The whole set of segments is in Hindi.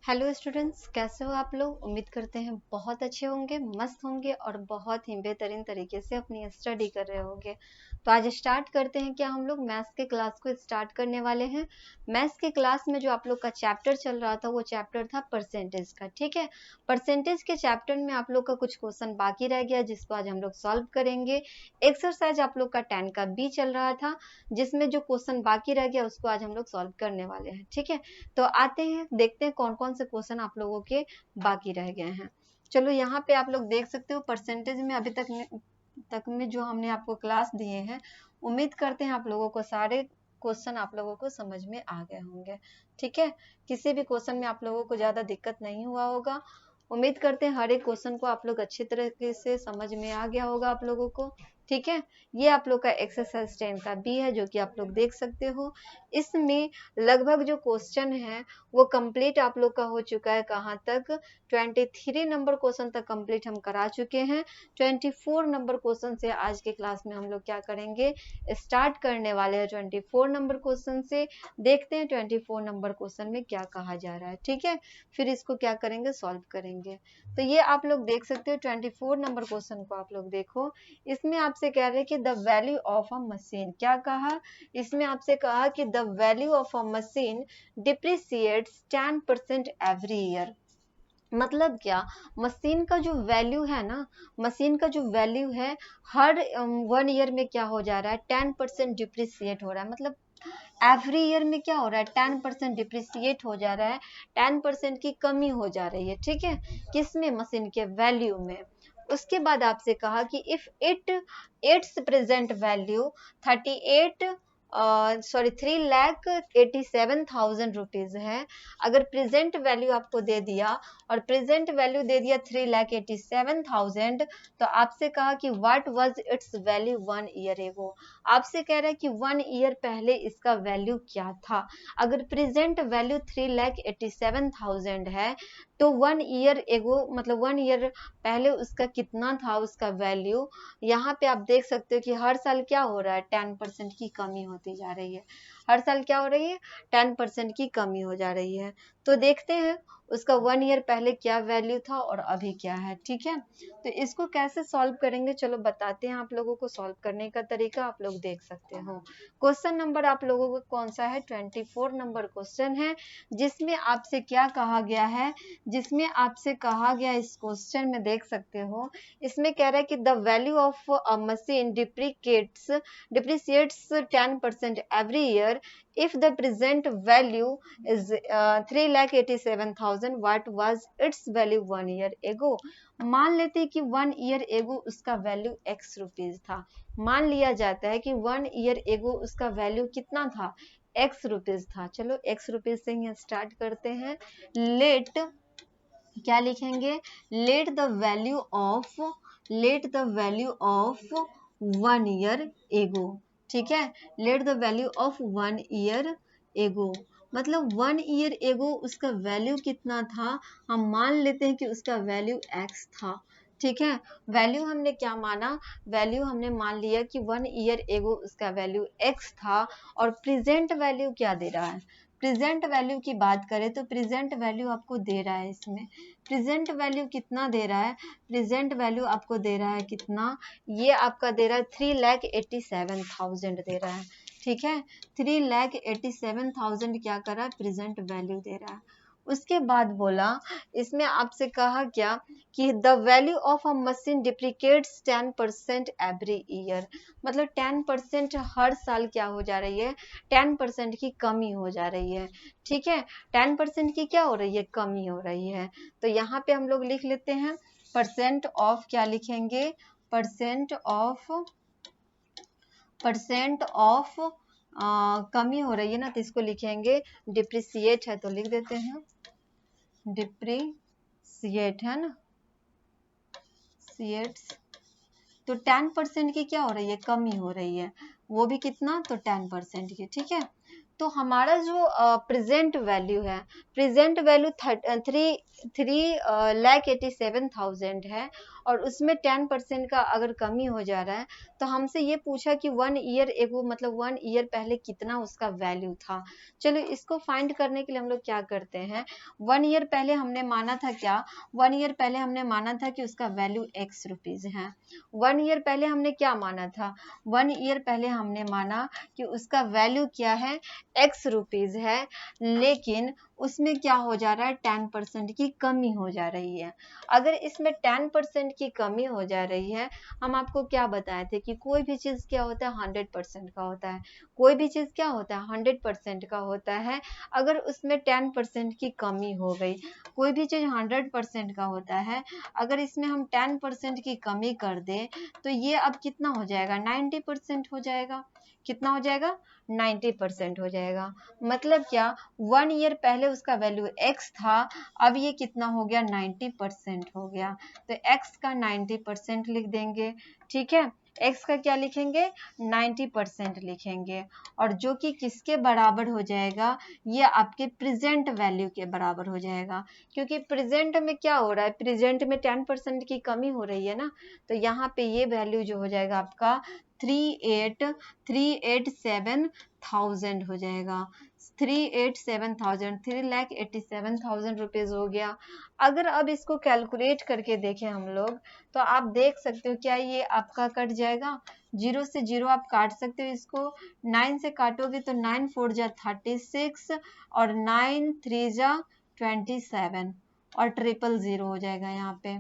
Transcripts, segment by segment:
हेलो स्टूडेंट्स, कैसे हो आप लोग। उम्मीद करते हैं बहुत अच्छे होंगे, मस्त होंगे और बहुत ही बेहतरीन तरीके से अपनी स्टडी कर रहे होंगे। तो आज स्टार्ट करते हैं क्या हम लोग मैथ्स के क्लास को स्टार्ट करने वाले हैं। मैथ्स के क्लास में जो आप लोग का चैप्टर चल रहा था वो चैप्टर था परसेंटेज का। ठीक है, परसेंटेज के चैप्टर में आप लोग का कुछ क्वेश्चन बाकी रह गया जिसको आज हम लोग सॉल्व करेंगे। एक्सरसाइज आप लोग का 10 का बी चल रहा था जिसमें जो क्वेश्चन बाकी रह गया उसको आज हम लोग सॉल्व करने वाले हैं। ठीक है, तो आते हैं देखते हैं कौन कौन से क्वेश्चन आप लोगों के बाकी रह गए हैं। चलो यहाँ पे आप लोग देख सकते हो परसेंटेज में अभी तक में जो हमने आपको क्लास दिए हैं, उम्मीद करते हैं आप लोगों को सारे क्वेश्चन आप लोगों को समझ में आ गए होंगे। ठीक है, किसी भी क्वेश्चन में आप लोगों को ज्यादा दिक्कत नहीं हुआ होगा। उम्मीद करते हैं हर एक क्वेश्चन को आप लोग अच्छी तरीके से समझ में आ गया होगा आप लोगों को। ठीक है, ये आप लोग का एक्सरसाइज 10 का बी है जो कि आप लोग देख सकते हो। इसमें लगभग जो क्वेश्चन है वो कंप्लीट आप लोग का हो चुका है। कहाँ तक? 23 नंबर क्वेश्चन तक कंप्लीट हम करा चुके हैं। 24 नंबर क्वेश्चन से आज के क्लास में हम लोग क्या करेंगे, स्टार्ट करने वाले हैं 24 नंबर क्वेश्चन से। देखते हैं 24 नंबर क्वेश्चन में क्या कहा जा रहा है। ठीक है, फिर इसको क्या करेंगे, सॉल्व करेंगे। तो ये आप लोग देख सकते हो 24 नंबर क्वेश्चन को आप लोग देखो। इसमें आपसे कह रहे हैं कि the value of a machine, क्या कहा इसमें आपसे कहा कि the value of a machine depreciates 10% every year. मतलब क्या, मशीन का जो वैल्यू है ना, मशीन का जो वैल्यू है हर 1 ईयर में क्या हो जा रहा है, 10% डिप्रिसिएट हो रहा है। मतलब एवरी ईयर में क्या हो रहा है, 10% डिप्रिसिएट हो जा रहा है, 10% की कमी हो जा रही है। ठीक है, किसमें, मशीन के वैल्यू में। उसके बाद आपसे कहा कि if it's present value 3,87,000 rupees है। अगर प्रेजेंट वैल्यू आपको दे दिया और प्रेजेंट वैल्यू दे दिया 3,87,000, तो आपसे कहा कि what was it's value 1 year ago. आपसे कह रहा है कि 1 ईयर पहले इसका वैल्यू क्या था। अगर प्रेजेंट वैल्यू 3,87,000 है तो 1 ईयर एगो मतलब 1 ईयर पहले उसका कितना था, उसका वैल्यू। यहाँ पे आप देख सकते हो कि हर साल क्या हो रहा है, 10% की कमी होती जा रही है। हर साल क्या हो रही है, 10% की कमी हो जा रही है। तो देखते हैं उसका 1 ईयर पहले क्या वैल्यू था और अभी क्या है। ठीक है, तो इसको कैसे सॉल्व करेंगे, चलो बताते हैं आप लोगों को। सॉल्व करने का तरीका आप लोग देख सकते हो। क्वेश्चन नंबर आप लोगों को कौन सा है, 24 नंबर क्वेश्चन है जिसमें आपसे क्या कहा गया है, जिसमें आपसे कहा गया इस क्वेश्चन में देख सकते हो। इसमें कह रहा है कि the value of a machine depreciates 10% every year if the present value is 3,87,000, what was its value 1 year ago। मान लेते हैं कि 1 ईयर एगो उसका वैल्यू x रुपीज था। मान लिया जाता है कि 1 ईयर एगो उसका वैल्यू कितना था, x रुपीज था। चलो x रुपीज से ही स्टार्ट करते हैं। लेट, क्या लिखेंगे, let the value of 1 year ago. ठीक है, let the value of 1 year ago मतलब 1 ईयर एगो उसका वैल्यू कितना था। हम मान लेते हैं कि उसका वैल्यू x था। ठीक है, वैल्यू हमने क्या माना, वैल्यू हमने मान लिया कि 1 ईयर एगो उसका वैल्यू x था। और प्रेजेंट वैल्यू क्या दे रहा है, प्रेजेंट वैल्यू की बात करें तो प्रेजेंट वैल्यू आपको दे रहा है, इसमें प्रेजेंट वैल्यू कितना दे रहा है, प्रेजेंट वैल्यू आपको दे रहा है कितना, ये आपका दे रहा है 3,87,000 दे रहा है। ठीक है, 3,87,000 क्या कर रहा है, प्रेजेंट वैल्यू दे रहा है। उसके बाद बोला, इसमें आपसे कहा क्या कि the value of a machine deprecates 10% every year. मतलब 10% हर साल क्या हो जा रही है, 10% की कमी हो जा रही है। ठीक है, 10% की क्या हो रही है, कमी हो रही है। तो यहाँ पे हम लोग लिख लेते हैं परसेंट ऑफ, क्या लिखेंगे, परसेंट ऑफ कमी हो रही है ना, तो इसको लिखेंगे डिप्रिसिएट है तो लिख देते हैं डिप्रिसिएट, है ना, सिएट्स। तो 10% की क्या हो रही है, कमी हो रही है, वो भी कितना, तो 10% की। ठीक है, तो हमारा जो प्रेजेंट वैल्यू है, प्रेजेंट वैल्यू 3,87,000 है और उसमें 10% का अगर कमी हो जा रहा है, तो हमसे ये पूछा कि 1 ईयर एगो मतलब 1 ईयर पहले कितना उसका वैल्यू था। चलो इसको फाइंड करने के लिए हम लोग क्या करते हैं, 1 ईयर पहले हमने माना था क्या, 1 ईयर पहले हमने माना था कि उसका वैल्यू x रुपीज है। 1 ईयर पहले हमने क्या माना था, 1 ईयर पहले हमने माना कि उसका वैल्यू क्या है, x रुपीज है, लेकिन उसमें क्या हो जा रहा है, 10% की कमी हो जा रही है। अगर इसमें 10% की कमी हो जा रही है, हम आपको क्या बताए थे कि कोई भी चीज क्या होता है, 100% का होता है। कोई भी चीज क्या होता है, 100% का होता है। अगर उसमें 10% की कमी हो गई, कोई भी चीज 100% का होता है, अगर इसमें हम 10% की कमी कर दें, तो ये अब कितना हो जाएगा, 90% हो जाएगा। कितना हो जाएगा, 90% हो जाएगा। मतलब क्या, 1 ईयर पहले उसका वैल्यू x था, अब ये कितना हो गया, 90% हो गया। तो x का 90% लिख देंगे, ठीक है। x का क्या लिखेंगे, 90% लिखेंगे, और जो कि किसके बराबर हो जाएगा, ये आपके प्रेजेंट वैल्यू के बराबर हो जाएगा। क्योंकि प्रेजेंट में क्या हो रहा है, प्रेजेंट में 10% की कमी हो रही है ना, तो यहाँ पे ये वैल्यू जो हो जाएगा आपका 3,87,000 हो जाएगा। 3,87,000, 3,87,000 रुपीज हो गया। अगर अब इसको कैलकुलेट करके देखें हम लोग, तो आप देख सकते हो क्या ये आपका कट जाएगा, 0 से 0 आप काट सकते हो इसको। 9 से काटोगे तो 9 4 जा 36 और 9 3 जा 27 और 000 हो जाएगा यहाँ पे।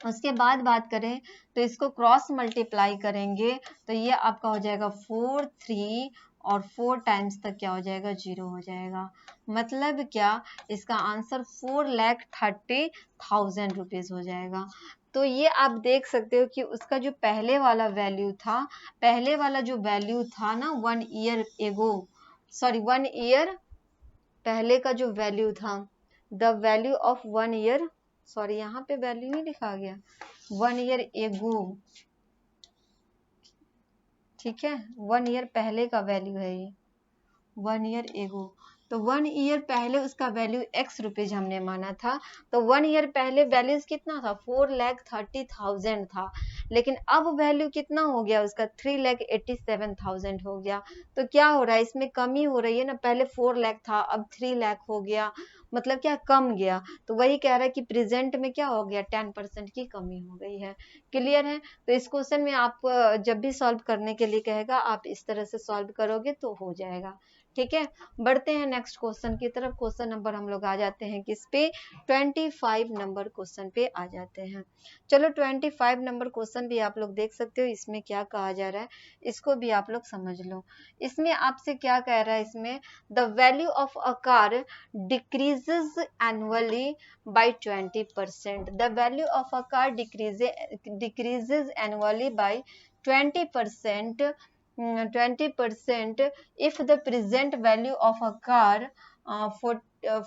उसके बाद बात करें तो इसको क्रॉस मल्टीप्लाई करेंगे तो ये आपका हो जाएगा 4 3 और 4 टाइम्स तक क्या हो जाएगा, 0 हो जाएगा। मतलब क्या, इसका आंसर 4,30,000 रुपीज हो जाएगा। तो ये आप देख सकते हो कि उसका जो पहले वाला वैल्यू था, पहले वाला जो वैल्यू था ना 1 ईयर एगो, सॉरी 1 ईयर पहले का जो वैल्यू था, the value of 1 year, sorry यहाँ पे वैल्यू ही लिखा गया, 1 ईयर एगो, ठीक है, 1 ईयर पहले का वैल्यू है ये, 1 ईयर एगो। तो 1 ईयर पहले उसका वैल्यू x रुपीज हमने माना था, तो 1 ईयर पहले वैल्यू कितना था, 4,30,000 था, लेकिन अब वैल्यू कितना हो गया उसका, 3,87,000 हो गया। तो क्या हो रहा है, इसमें कमी हो रही है ना, पहले 4 लाख था, अब 3 लाख हो गया, मतलब क्या, कम गया। तो वही कह रहा है कि प्रेजेंट में क्या हो गया, 10% की कमी हो गई है। क्लियर है। तो इस क्वेश्चन में आप जब भी सॉल्व करने के लिए कहेगा, आप इस तरह से सॉल्व करोगे तो हो जाएगा। ठीक है, बढ़ते हैं नेक्स्ट क्वेश्चन की तरफ। क्वेश्चन नंबर हम लोग आ जाते हैं किस पे, 25 नंबर क्वेश्चन पे आ जाते हैं। चलो 25 नंबर क्वेश्चन भी आप लोग देख सकते हो, इसमें क्या कहा जा रहा है, इसको भी आप लोग समझ लो। इसमें आपसे क्या कह रहा है, इसमें the value of a car decreases annually by 20%. The value of a car decreases annually by 20%. 20% if the present value of a car for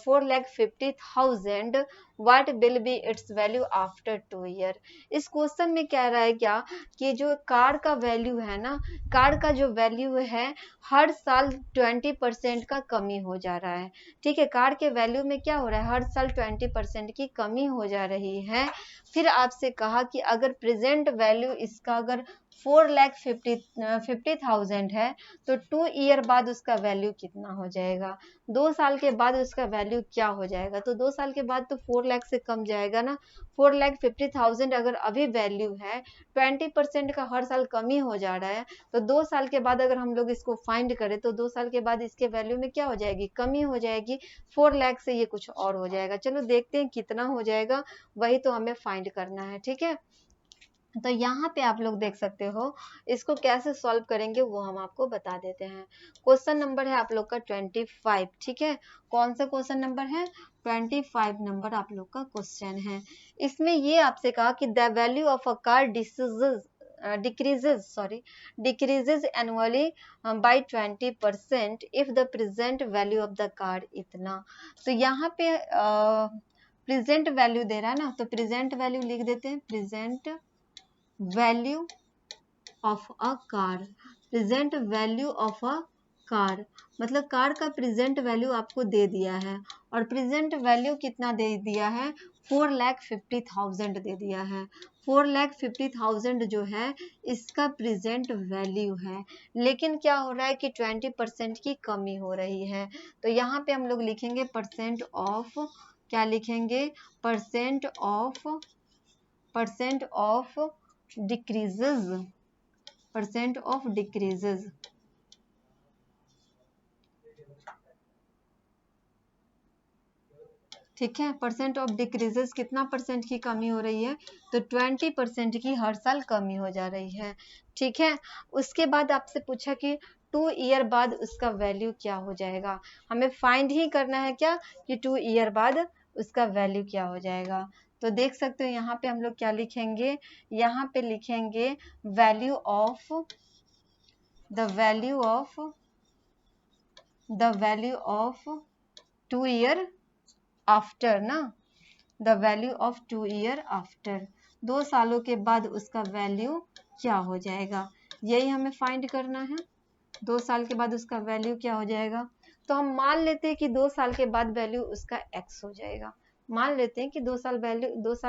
4,50,000, what will be its value after 2 year। इस क्वेश्चन में कह रहा है क्या कि जो कार का वैल्यू है ना, कार का जो वैल्यू है हर साल 20% का कमी हो जा रहा है। ठीक है, कार के वैल्यू में क्या हो रहा है, हर साल 20% की कमी हो जा रही है। फिर आपसे कहा कि अगर प्रेजेंट वैल्यू इसका अगर 4,50,000 है, तो 2 ईयर बाद उसका वैल्यू कितना हो जाएगा, 2 साल के बाद उसका वैल्यू क्या हो जाएगा। तो 2 साल के बाद तो 4 लाख से कम जाएगा ना। 4,50,000 अगर अभी वैल्यू है, 20% का हर साल कमी हो जा रहा है, तो 2 साल के बाद अगर हम लोग इसको फाइंड करें, तो 2 साल के बाद इसके वैल्यू में क्या हो जाएगी, कमी हो जाएगी। 4 लाख से ये कुछ और हो जाएगा। चलो देखते हैं कितना हो जाएगा, वही तो हमें फाइंड करना है। ठीक है, तो यहाँ पे आप लोग देख सकते हो, इसको कैसे सॉल्व करेंगे वो हम आपको बता देते हैं। क्वेश्चन नंबर है आप लोग का 25। ठीक है, कौन सा क्वेश्चन नंबर है, 25 नंबर आप लोग का क्वेश्चन है। इसमें ये आपसे कहा कि the value of a car decreases annually by 20% if the present value of the car इतना। तो यहाँ पे प्रेजेंट वैल्यू दे रहा है ना, तो प्रेजेंट वैल्यू लिख देते हैं, present value of a car. Present value of a car मतलब कार का प्रेजेंट वैल्यू आपको दे दिया है, और प्रेजेंट वैल्यू कितना दे दिया है, 4,50,000 दे दिया है। 4,50,000 जो है इसका प्रेजेंट वैल्यू है, लेकिन क्या हो रहा है कि 20% की कमी हो रही है। तो यहाँ पे हम लोग लिखेंगे परसेंट ऑफ, क्या लिखेंगे, percent of decreases, percent of decreases. ठीक है, परसेंट ऑफ डिक्रीजेस, कितना परसेंट की कमी हो रही है, तो 20% की हर साल कमी हो जा रही है। ठीक है, उसके बाद आपसे पूछा कि 2 ईयर बाद उसका वैल्यू क्या हो जाएगा। हमें फाइंड ही करना है क्या, कि 2 ईयर बाद उसका वैल्यू क्या हो जाएगा। तो देख सकते हो यहाँ पे हम लोग क्या लिखेंगे, यहाँ पे लिखेंगे value of, the value of 2 year after ना, the value of 2 year after, 2 सालों के बाद उसका वैल्यू क्या हो जाएगा, यही हमें फाइंड करना है। 2 साल के बाद उसका वैल्यू क्या हो जाएगा, तो हम मान लेते हैं कि 2 साल के बाद वैल्यू उसका x हो जाएगा। मान लेते हैं कि 2 साल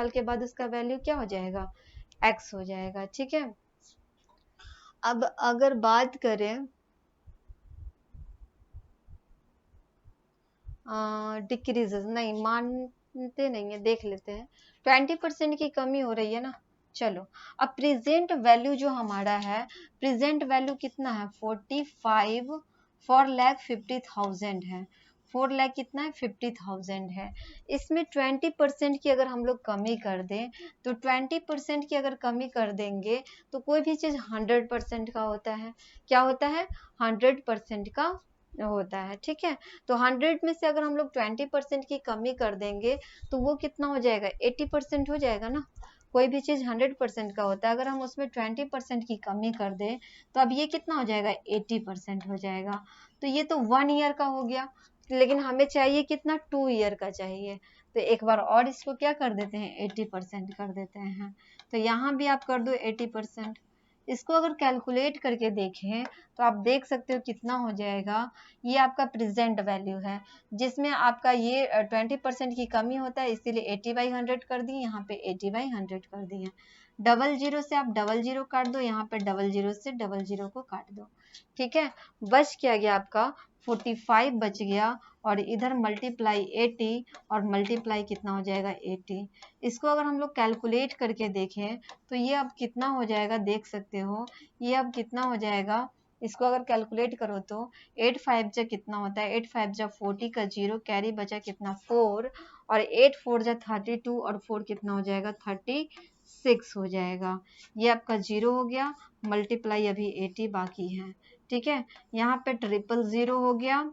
के बाद उसका वैल्यू क्या हो जाएगा, x हो जाएगा। ठीक है, अब अगर बात करें डिक्रीजेस, नहीं मानते नहीं है, देख लेते हैं। 20% की कमी हो रही है ना, चलो। अब प्रेजेंट वैल्यू जो हमारा है, प्रेजेंट वैल्यू कितना है, 4,50,000 है। 4 लाख कितना है, 50,000 है। इसमें 20% की अगर हम लोग कमी कर दें, तो 20% की अगर कमी कर देंगे तो कोई भी चीज 100% का होता है। क्या होता है, 100% का होता है। ठीक है, तो 100 में से अगर हम लोग 20% की कमी कर देंगे तो वो कितना हो जाएगा, 80% हो जाएगा ना। कोई भी चीज 100% का होता है, अगर हम उसमें 20% की कमी कर दें तो अब ये कितना हो जाएगा, 80% हो जाएगा। तो ये तो 1 ईयर का हो गया, लेकिन हमें चाहिए कितना, 2 ईयर का चाहिए। तो एक बार और इसको क्या कर देते हैं, 80% कर देते हैं। तो यहाँ भी आप कर दो 80%। इसको अगर कैलकुलेट करके देखें तो आप देख सकते हो कितना हो जाएगा। ये आपका प्रेजेंट वैल्यू है, जिसमें आपका ये 20% की कमी होता है, इसीलिए 80/100 कर दिए, यहाँ पे 80/100 कर दिए। 00 से आप 00 काट दो, यहाँ पे 00 से 00 को काट दो। ठीक है, बच क्या गया आपका, 45 बच गया, और इधर मल्टीप्लाई 80, और मल्टीप्लाई कितना हो जाएगा, 80। इसको अगर हम लोग कैलकुलेट करके देखें तो ये अब कितना हो जाएगा, देख सकते हो ये अब कितना हो जाएगा। इसको अगर कैलकुलेट करो तो 8 5 जा कितना होता है, 8 5 जा 40 का 0, कैरी बचा कितना 4, और 8 4 जा 32, और 4 कितना हो जाएगा, 36 हो जाएगा। ये आपका 0 हो गया, मल्टीप्लाई अभी 80 बाकी है। ठीक है, यहाँ पे 000 हो गया,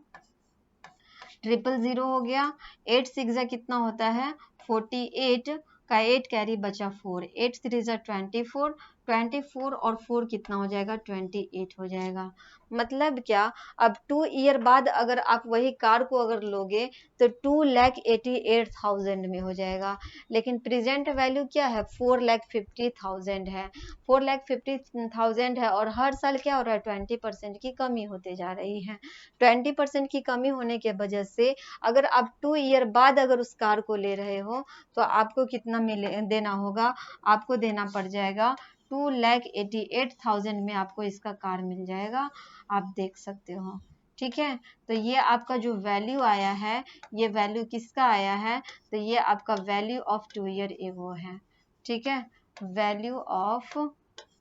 000 हो गया। 8 6 जा कितना होता है, 48 का 8 कैरी बचा 4, 8 3 जा 24, 24 और 4 कितना हो जाएगा, 28 हो जाएगा। मतलब क्या, अब 2 ईयर बाद अगर आप वही कार को अगर लोगे तो 2,88,000 में हो जाएगा, लेकिन प्रेजेंट वैल्यू क्या है, 4,50,000 है। 4,50,000 है, और हर साल क्या हो रहा है, 20% की कमी होते जा रही है। 20% की कमी होने के वजह से अगर आप 2 ईयर बाद अगर उस कार को ले रहे हो तो आपको कितना देना होगा, आपको देना पड़ जाएगा 2,88,000 में आपको इसका कार मिल जाएगा। आप देख सकते हो। ठीक है, तो ये आपका जो वैल्यू आया है, ये वैल्यू किसका आया है, तो ये आपका वैल्यू ऑफ 2 ईयर एगो है। ठीक है, वैल्यू ऑफ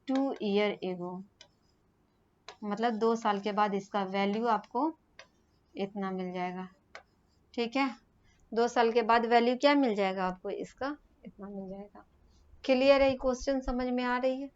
2 ईयर एगो, मतलब 2 साल के बाद इसका वैल्यू आपको इतना मिल जाएगा। ठीक है, 2 साल के बाद वैल्यू क्या मिल जाएगा आपको, इसका इतना मिल जाएगा। क्लियर है, क्वेश्चन समझ में आ रही है,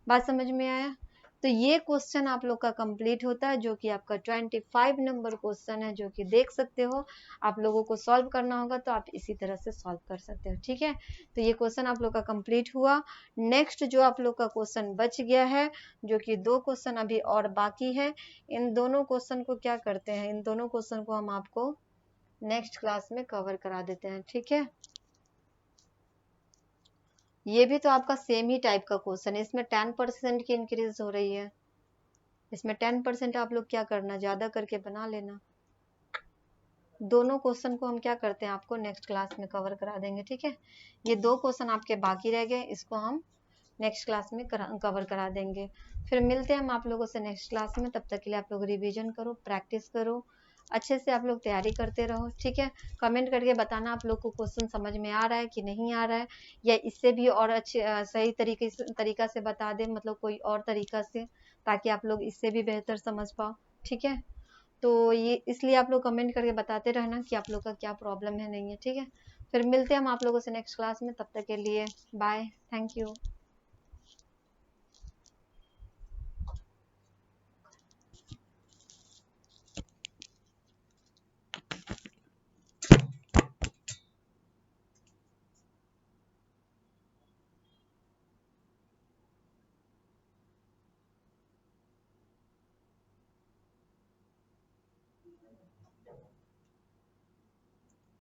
बात समझ में आया। तो ये क्वेश्चन आप लोग का कंप्लीट होता है, जो कि आपका 25 नंबर क्वेश्चन है, जो कि देख सकते हो। आप लोगों को सॉल्व करना होगा तो आप इसी तरह से सॉल्व कर सकते हो। ठीक है, तो ये क्वेश्चन आप लोग का कंप्लीट हुआ। नेक्स्ट जो आप लोग का क्वेश्चन बच गया है, जो कि 2 क्वेश्चन अभी और बाकी है, इन दोनों क्वेश्चन को क्या करते हैं, इन दोनों क्वेश्चन को हम आपको नेक्स्ट क्लास में कवर करा देते हैं। ठीक है, ये भी तो आपका सेम ही टाइप का क्वेश्चन है, इसमें 10% की इंक्रीज हो रही है। इसमें 10% आप लोग क्या करना, ज्यादा करके बना लेना। दोनों क्वेश्चन को हम क्या करते हैं, आपको नेक्स्ट क्लास में कवर करा देंगे, ठीक है। ये 2 क्वेश्चन आपके बाकी रह गए, इसको हम नेक्स्ट क्लास में कवर करा देंगे। फिर मिलते हैं हम आप लोगों से नेक्स्ट क्लास में। तब तक के लिए आप लोग रिवीजन करो, प्रैक्टिस करो, अच्छे से आप लोग तैयारी करते रहो, ठीक है। कमेंट करके बताना आप लोग को क्वेश्चन समझ में आ रहा है कि नहीं आ रहा है, या इससे भी और अच्छे सही तरीका से बता दे, मतलब कोई और तरीका से, ताकि आप लोग इससे भी बेहतर समझ पाओ, ठीक है। तो ये इसलिए आप लोग कमेंट करके बताते रहना कि आप लोग का क्या प्रॉब्लम है, नहीं है, ठीक है। फिर मिलते हैं हम आप लोगों से नेक्स्ट क्लास में। तब तक के लिए बाय, थैंक यू।